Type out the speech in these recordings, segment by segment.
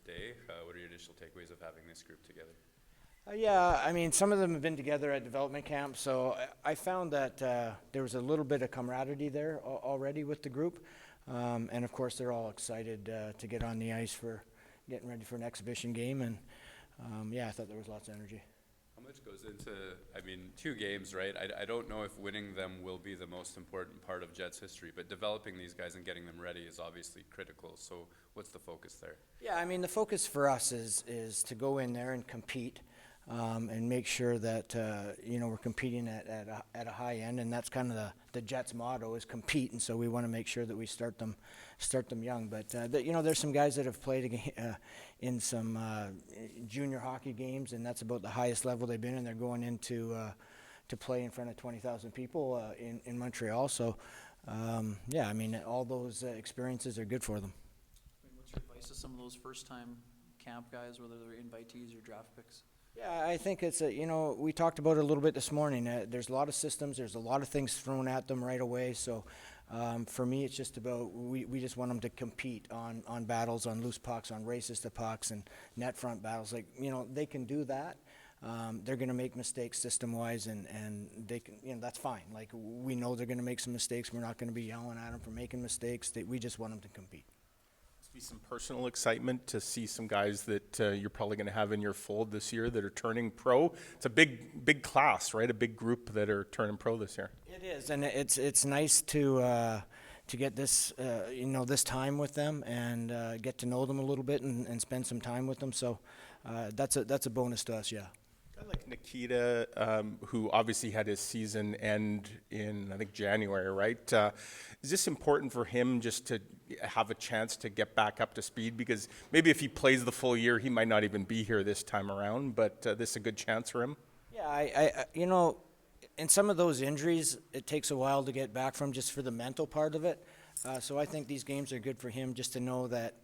day. What are your initial takeaways of having this group together? Yeah, I mean, some of them have been together at development camp, so I found that there was a little bit of camaraderie there already with the group. And of course, they're all excited to get on the ice for getting ready for an exhibition game. And yeah, I thought there was lots of energy. How much goes into, I mean, 2 games, right? I don't know if winning them will be the most important part of Jets history, but developing these guys and getting them ready is obviously critical. So what's the focus there? Yeah, I mean, the focus for us is to go in there and compete. And make sure that we're competing at a high end, and that's kind of the Jets' motto is compete. And so we want to make sure that we start them young. But there's some guys that have played in some junior hockey games, and that's about the highest level they've been. And they're going into to play in front of 20,000 people in Montreal. So yeah, I mean, all those experiences are good for them. I mean, what's your advice to some of those first-time camp guys, whether they're invitees or draft picks? Yeah, I think it's we talked about it a little bit this morning. There's a lot of systems. There's a lot of things thrown at them right away. So for me, it's just about we just want them to compete on battles, on loose pucks, on races to pucks, and net front battles. Like, they can do that. They're going to make mistakes system-wise, and they can, that's fine. Like, we know they're going to make some mistakes. We're not going to be yelling at them for making mistakes. We just want them to compete. Be some personal excitement to see some guys that you're probably going to have in your fold this year that are turning pro. It's a big class, right? A big group that are turning pro this year. It is, and it's nice to get this this time with them and get to know them a little bit and spend some time with them. So that's a bonus to us, yeah. A guy like Nikita, who obviously had his season end in, I think, January, right? Is this important for him just to have a chance to get back up to speed? Because maybe if he plays the full year, he might not even be here this time around, but this is a good chance for him? Yeah, I in some of those injuries, it takes a while to get back from just for the mental part of it. So I think these games are good for him just to know that,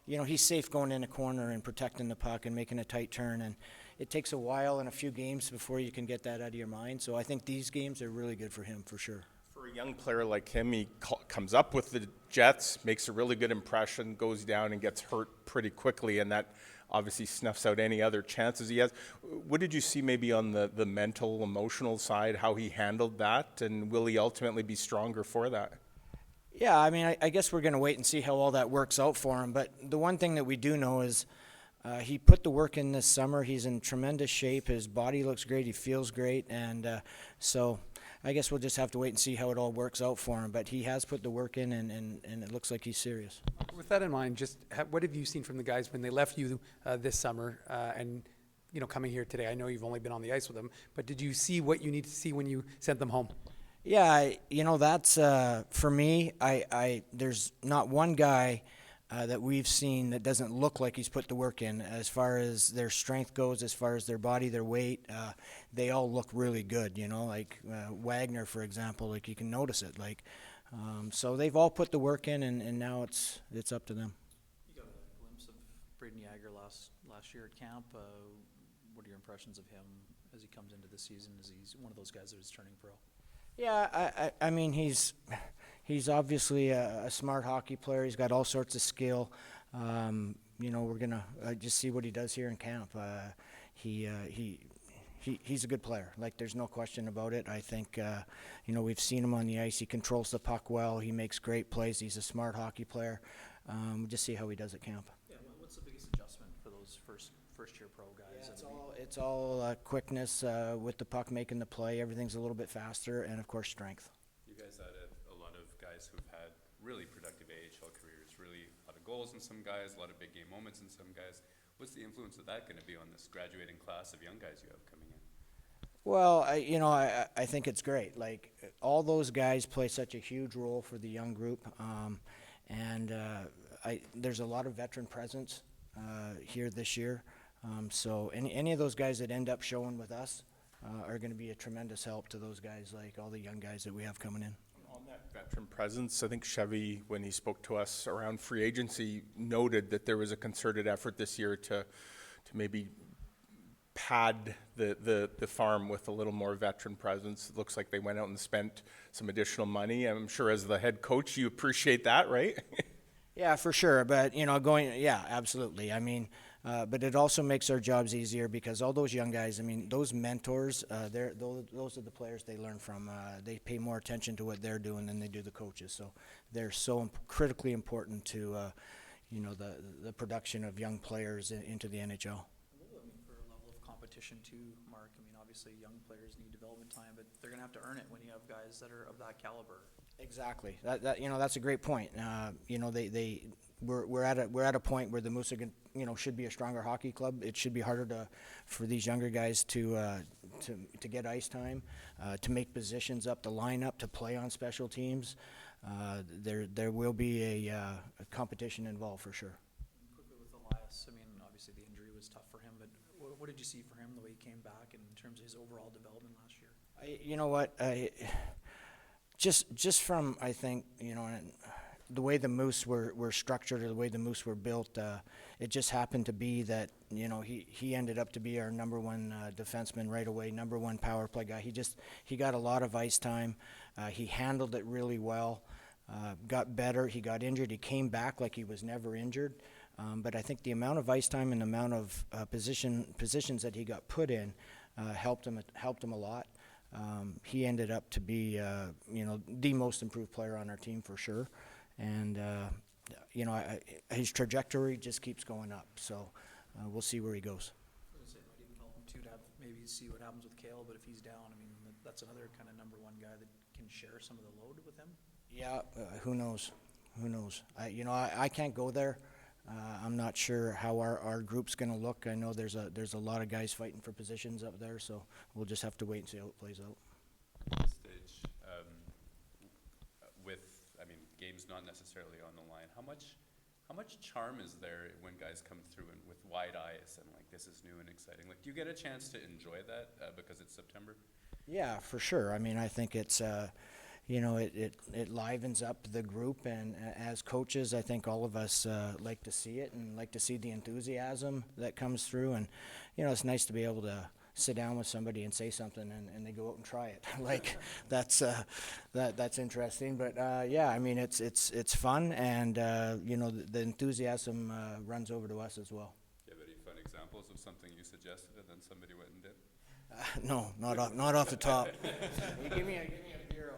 he's safe going in a corner and protecting the puck and making a tight turn. And it takes a while and a few games before you can get that out of your mind. So I think these games are really good for him for sure. For a young player like him, he comes up with the Jets, makes a really good impression, goes down and gets hurt pretty quickly, and that obviously snuffs out any other chances he has. What did you see maybe on the mental, emotional side, how he handled that, and will he ultimately be stronger for that? Yeah, I mean, I guess we're going to wait and see how all that works out for him. But the one thing that we do know is he put the work in this summer. He's in tremendous shape. His body looks great. He feels great. And so I guess we'll just have to wait and see how it all works out for him. But he has put the work in, and it looks like he's serious. With that in mind, what have you seen from the guys when they left you this summer and coming here today? I know you've only been on the ice with them, but did you see what you need to see when you sent them home? Yeah, that's for me. There's not one guy that we've seen that doesn't look like he's put the work in as far as their strength goes, as far as their body, their weight. They all look really good, like Wagner, for example. Like, you can notice it. Like, so they've all put the work in, and now it's up to them. You got a glimpse of Brayden Yager last year at camp. What are your impressions of him as he comes into the season? As he's one of those guys that is turning pro? Yeah, I mean, he's obviously a smart hockey player. He's got all sorts of skill. We're gonna just see what he does here in camp. He's a good player. Like, there's no question about it. I think we've seen him on the ice. He controls the puck well. He makes great plays. He's a smart hockey player. Just see how he does at camp. Yeah, what's the biggest adjustment for those first-year pro guys? Yeah, it's all quickness with the puck, making the play. Everything's a little bit faster, and of course, strength. You guys had a lot of guys who've had really productive AHL careers, really a lot of goals in some guys, a lot of big game moments in some guys. What's the influence of that going to be on this graduating class of young guys you have coming in? Well, I think it's great. Like, all those guys play such a huge role for the young group, and there's a lot of veteran presence here this year. So any of those guys that end up showing with us are going to be a tremendous help to those guys, like all the young guys that we have coming in. On that veteran presence, I think Chevy, when he spoke to us around free agency, noted that there was a concerted effort this year to maybe pad the farm with a little more veteran presence. It looks like they went out and spent some additional money. I'm sure as the head coach you appreciate that, right? Yeah, for sure. But, yeah, absolutely. I mean, but it also makes our jobs easier because all those young guys, I mean, those mentors, those are the players they learn from. They pay more attention to what they're doing than they do the coaches. So they're so critically important to, the production of young players into the NHL. I mean, for a level of competition too, Mark, I mean, obviously young players need development time, but they're gonna have to earn it when you have guys that are of that caliber. Exactly. That's a great point. We're at a point where the Moose are should be a stronger hockey club. It should be harder for these younger guys to get ice time, to make positions up the lineup, to play on special teams. There will be a competition involved for sure. Quickly with Elias, I mean, obviously the injury was tough for him, but what did you see for him the way he came back in terms of his overall development last year? You know what? Just from, I think, and the way the Moose were structured or the way the Moose were built, it just happened to be that, he ended up to be our number one defenseman right away, number one power play guy. He got a lot of ice time. He handled it really well, got better. He got injured. He came back like he was never injured. But I think the amount of ice time and the amount of positions that he got put in helped him a lot. He ended up to be, the most improved player on our team for sure. And, his trajectory just keeps going up. So we'll see where he goes. I was gonna say, it might even help him too to have, maybe see what happens with Kale, but if he's down, I mean, that's another kind of number one guy that can share some of the load with him. Yeah, who knows? Who knows? I can't go there. I'm not sure how our group's going to look. I know there's a lot of guys fighting for positions up there, so we'll just have to wait and see how it plays out. At this stage, games not necessarily on the line, how much charm is there when guys come through and with wide eyes and like this is new and exciting? Like, do you get a chance to enjoy that because it's September? Yeah, for sure. I mean, I think it's it livens up the group, and as coaches, I think all of us like to see it and like to see the enthusiasm that comes through. And it's nice to be able to sit down with somebody and say something, and they go out and try it. Like that's interesting. But yeah, I mean, it's fun, and the enthusiasm runs over to us as well. Do you have any fun examples of something you suggested and then somebody went and did? No, not off the top. You give me a bureau.